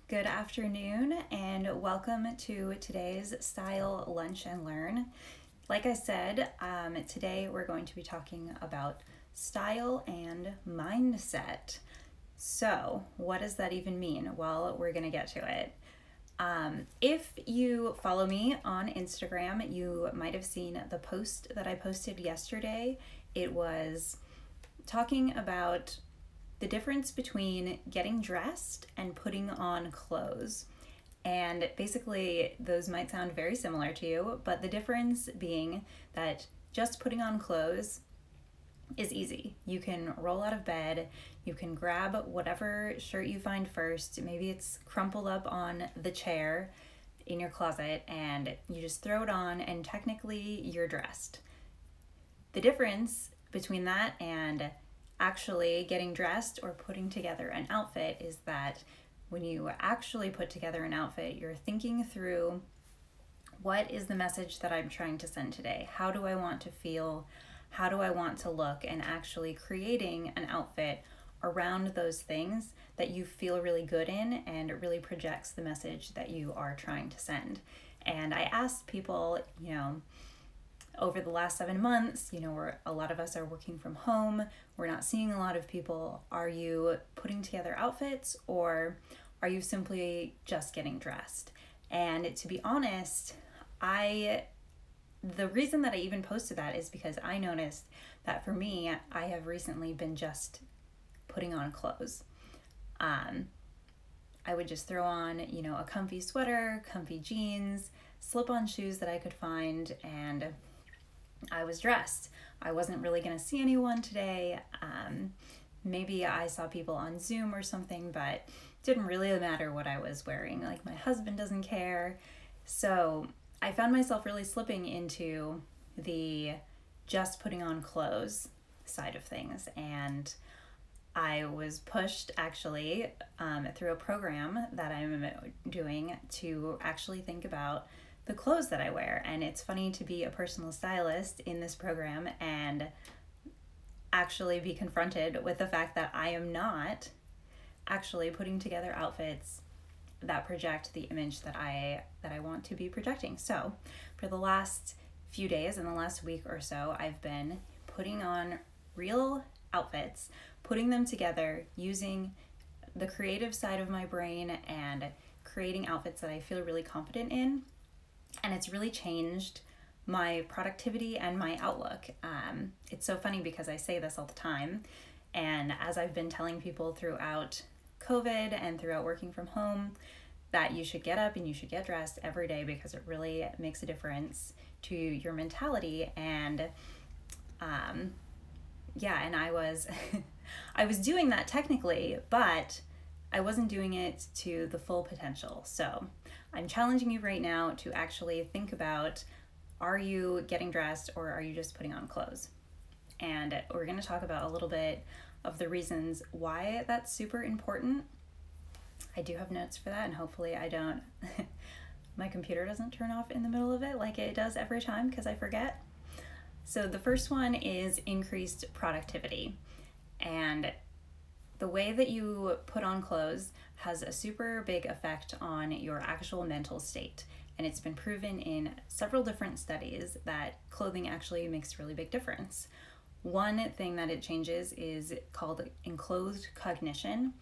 Good afternoon and welcome to today's Style Lunch and Learn. Like I said, today we're going to be talking about style and mindset. So, what does that even mean? Well, we're going to get to it. If you follow me on Instagram, you might have seen the post that I posted yesterday. It was talking about the difference between getting dressed and putting on clothes. And basically, those might sound very similar to you, but the difference being that just putting on clothes is easy. You can roll out of bed, you can grab whatever shirt you find first, maybe it's crumpled up on the chair in your closet, and you just throw it on, and technically you're dressed. The difference between that and actually getting dressed or putting together an outfit is that when you actually put together an outfit, you're thinking through, what is the message that I'm trying to send today? How do I want to feel? How do I want to look? And actually creating an outfit around those things that you feel really good in, and it really projects the message that you are trying to send. And I asked people, over the last 7 months, a lot of us are working from home. We're not seeing a lot of people. Are you putting together outfits, or are you simply just getting dressed? And to be honest, the reason that I even posted that is because I noticed that for me, I have recently been just putting on clothes. I would just throw on, a comfy sweater, comfy jeans, slip-on shoes that I could find, and I was dressed. I wasn't really going to see anyone today. Maybe I saw people on Zoom or something, but it didn't really matter what I was wearing. Like, my husband doesn't care. So I found myself really slipping into the just putting on clothes side of things. And I was pushed actually through a program that I'm doing to actually think about the clothes that I wear. And it's funny to be a personal stylist in this program and actually be confronted with the fact that I am not actually putting together outfits that project the image that I want to be projecting. So for the last few days, in the last week or so, I've been putting on real outfits, putting them together using the creative side of my brain and creating outfits that I feel really confident in. And it's really changed my productivity and my outlook. It's so funny because I say this all the time. And as I've been telling people throughout COVID and throughout working from home, that you should get up and you should get dressed every day because it really makes a difference to your mentality. And and I was I was doing that technically, but I wasn't doing it to the full potential. So I'm challenging you right now to actually think about, are you getting dressed or are you just putting on clothes? And we're going to talk about a little bit of the reasons why that's super important. I do have notes for that, and hopefully I don't, my computer doesn't turn off in the middle of it like it does every time because I forget. So the first one is increased productivity. And the way that you put on clothes has a super big effect on your actual mental state. And it's been proven in several different studies that clothing actually makes a really big difference. One thing that it changes is called enclothed cognition,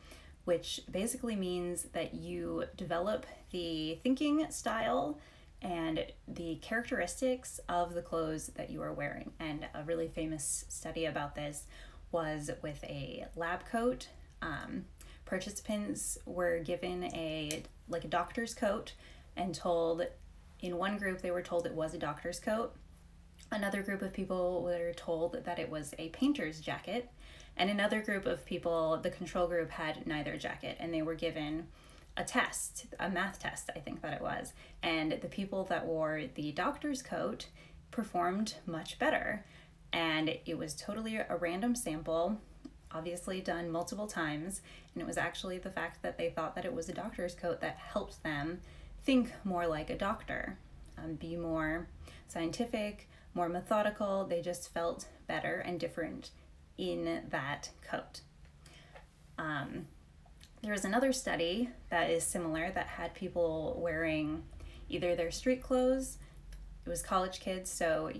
which basically means that you develop the thinking style and the characteristics of the clothes that you are wearing. And a really famous study about this was with a lab coat. Participants were given a doctor's coat and told, in one group they were told it was a doctor's coat. Another group of people were told that it was a painter's jacket. And another group of people, the control group, had neither jacket, and they were given a test, a math test, I think that it was. And the people that wore the doctor's coat performed much better. And it was totally a random sample, obviously done multiple times. And it was actually the fact that they thought that it was a doctor's coat that helped them think more like a doctor, be more scientific, more methodical. They just felt better and different in that coat. There was another study that is similar that had people wearing either their street clothes, it was college kids, so,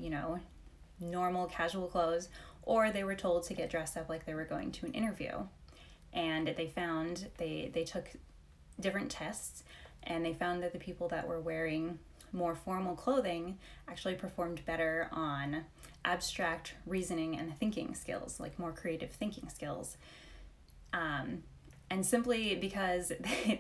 normal casual clothes, or they were told to get dressed up like they were going to an interview. And they found, they took different tests, and they found that the people that were wearing more formal clothing actually performed better on abstract reasoning and thinking skills, like more creative thinking skills. And simply because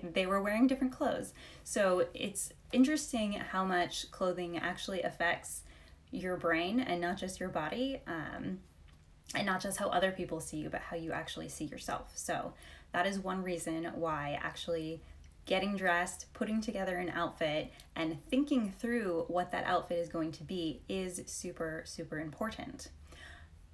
they were wearing different clothes. So it's interesting how much clothing actually affects your brain and not just your body, and not just how other people see you, but how you actually see yourself. So that is one reason why actually getting dressed, putting together an outfit, and thinking through what that outfit is going to be is super, super important.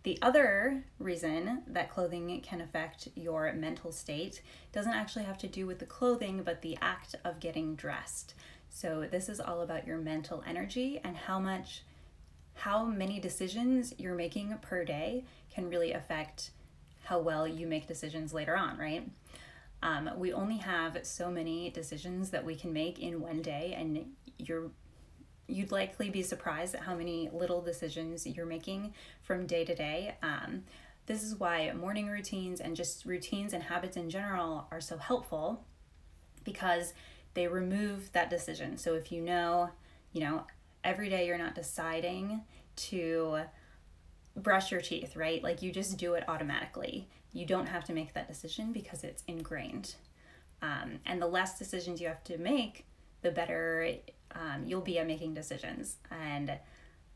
The other reason that clothing can affect your mental state doesn't actually have to do with the clothing, but the act of getting dressed. So this is all about your mental energy and how many decisions you're making per day can really affect how well you make decisions later on, right? We only have so many decisions that we can make in one day, and you'd likely be surprised at how many little decisions you're making from day to day. This is why morning routines and just routines and habits in general are so helpful, because they remove that decision. So if every day you're not deciding to brush your teeth, right? Like you just do it automatically. You don't have to make that decision because it's ingrained. And the less decisions you have to make, the better you'll be at making decisions. And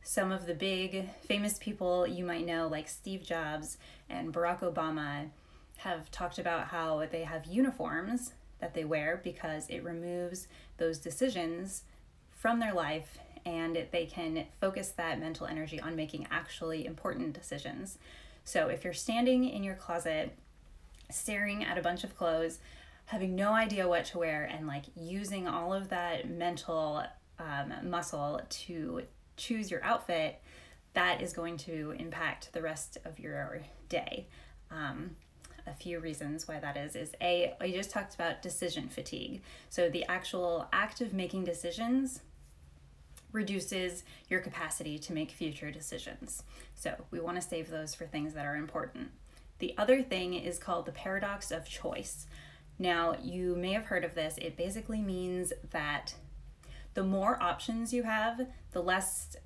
some of the big famous people you might know, like Steve Jobs and Barack Obama, have talked about how they have uniforms that they wear because it removes those decisions from their life, and they can focus that mental energy on making actually important decisions. So if you're standing in your closet, staring at a bunch of clothes, having no idea what to wear, and like using all of that mental muscle to choose your outfit, that is going to impact the rest of your day. A few reasons why that is I just talked about decision fatigue. So the actual act of making decisions reduces your capacity to make future decisions. So we want to save those for things that are important. The other thing is called the paradox of choice. Now, you may have heard of this. It basically means that the more options you have, the less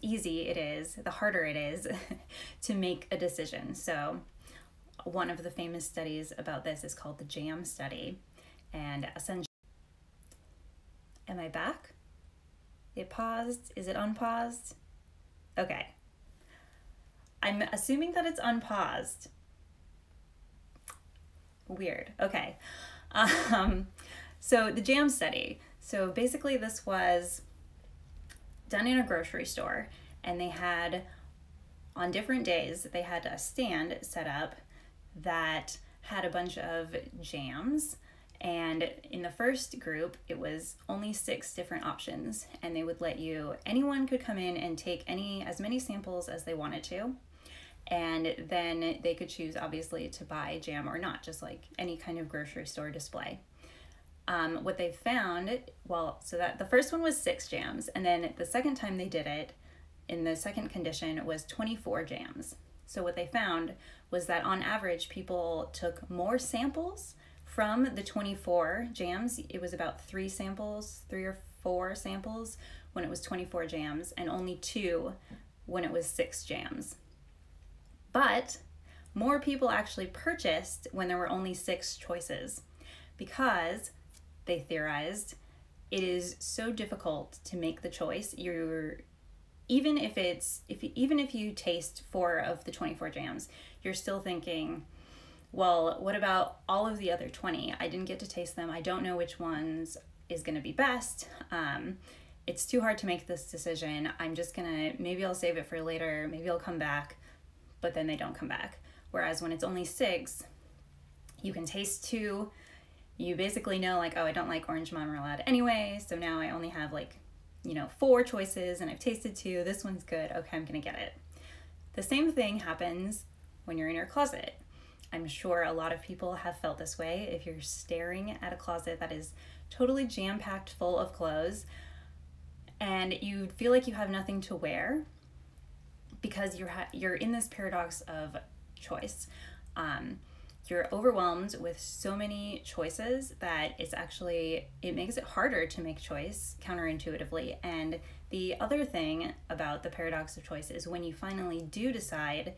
easy it is, the harder it is to make a decision. So one of the famous studies about this is called the JAM study. And essentially, am I back? It paused? Is it unpaused? Okay. I'm assuming that it's unpaused. Weird. Okay. So the JAM study. So basically this was done in a grocery store, and they had, on different days, they had a stand set up that had a bunch of jams. And in the first group, it was only 6 different options, and they would let anyone could come in and take as many samples as they wanted to. And then they could choose, obviously, to buy jam or not, just like any kind of grocery store display. What they found, so that the first one was 6 jams, and then the second time they did it, in the second condition, was 24 jams. So what they found was that on average, people took more samples from the 24 jams. It was about 3 or 4 samples when it was 24 jams, and only 2 when it was 6 jams. But more people actually purchased when there were only 6 choices, because they theorized it is so difficult to make the choice. Even if you taste 4 of the 24 jams, you're still thinking, well, what about all of the other 20? I didn't get to taste them. I don't know which ones is going to be best. It's too hard to make this decision. Maybe I'll save it for later. Maybe I'll come back, but then they don't come back. Whereas when it's only 6, you can taste 2. You basically know, like, oh, I don't like orange marmalade anyway, so now I only have 4 choices, and I've tasted 2. This one's good. Okay, I'm gonna get it. The same thing happens when you're in your closet. I'm sure a lot of people have felt this way. If you're staring at a closet that is totally jam-packed full of clothes and you feel like you have nothing to wear because you're in this paradox of choice. You're overwhelmed with so many choices that it makes it harder to make choice counterintuitively. And the other thing about the paradox of choice is when you finally do decide,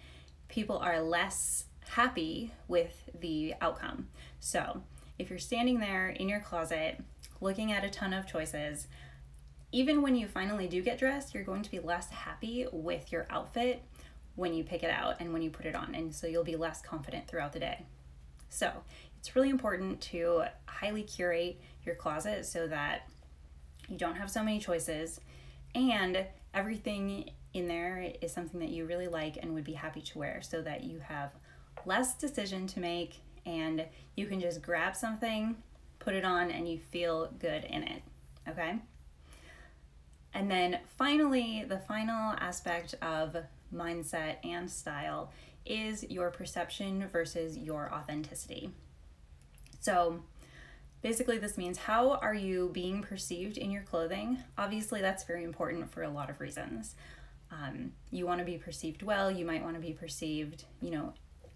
people are less happy with the outcome. So if you're standing there in your closet looking at a ton of choices, even when you finally do get dressed, you're going to be less happy with your outfit when you pick it out and when you put it on. And so you'll be less confident throughout the day. So it's really important to highly curate your closet so that you don't have so many choices and everything in there is something that you really like and would be happy to wear, so that you have less decision to make and you can just grab something, put it on, and you feel good in it, okay? And then finally, the final aspect of mindset and style is your perception versus your authenticity. So basically this means, how are you being perceived in your clothing? Obviously that's very important for a lot of reasons. You want to be perceived well, you might want to be perceived,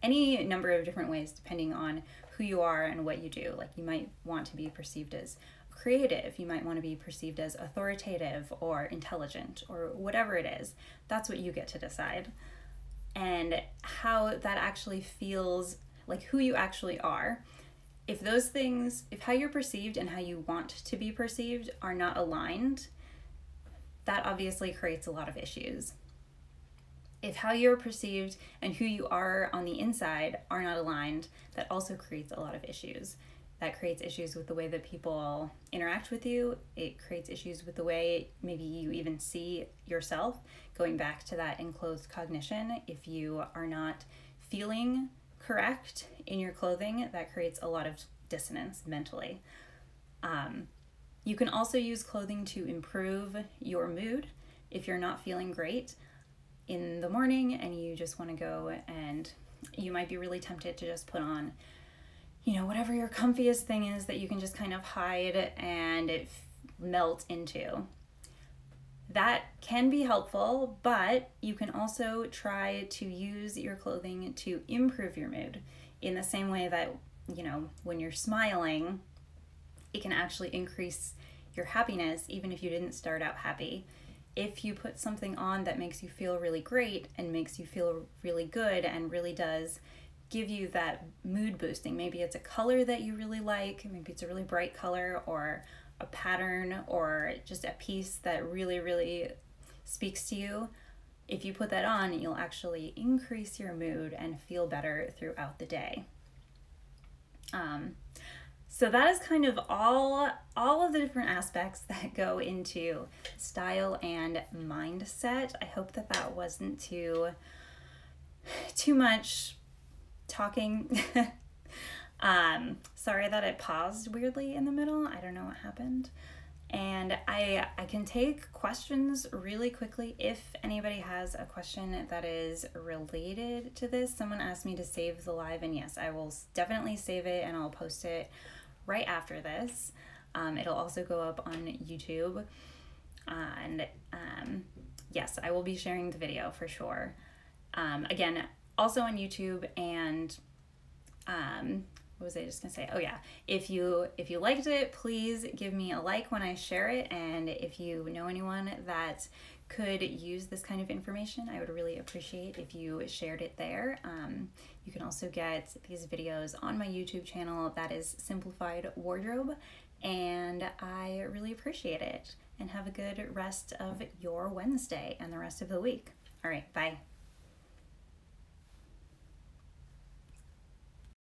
any number of different ways depending on who you are and what you do. Like you might want to be perceived as creative, you might want to be perceived as authoritative or intelligent or whatever it is. That's what you get to decide. And how that actually feels, like who you actually are. If those things, if how you're perceived and how you want to be perceived are not aligned, that obviously creates a lot of issues. If how you're perceived and who you are on the inside are not aligned, that also creates a lot of issues. That creates issues with the way that people interact with you. It creates issues with the way maybe you even see yourself. Going back to that enclothed cognition, if you are not feeling correct in your clothing, that creates a lot of dissonance mentally. You can also use clothing to improve your mood. If you're not feeling great in the morning and you just want to go, and you might be really tempted to just put on whatever your comfiest thing is that you can just kind of hide and melt into. That can be helpful, but you can also try to use your clothing to improve your mood in the same way that, when you're smiling, it can actually increase your happiness even if you didn't start out happy. If you put something on that makes you feel really great and makes you feel really good and really does give you that mood boosting. Maybe it's a color that you really like, maybe it's a really bright color or a pattern or just a piece that really, really speaks to you. If you put that on, you'll actually increase your mood and feel better throughout the day. So that is kind of all of the different aspects that go into style and mindset. I hope that wasn't too much talking. Sorry that it paused weirdly in the middle. I don't know what happened. And I can take questions really quickly if anybody has a question that is related to this. Someone asked me to save the live, and yes, I will definitely save it and I'll post it right after this. It'll also go up on YouTube. And yes, I will be sharing the video for sure. Again, also on YouTube, and what was I just gonna say? Oh yeah, if you liked it, please give me a like when I share it, and if you know anyone that could use this kind of information, I would really appreciate if you shared it there. You can also get these videos on my YouTube channel, that is Simplified Wardrobe, and I really appreciate it. And have a good rest of your Wednesday and the rest of the week. All right, bye.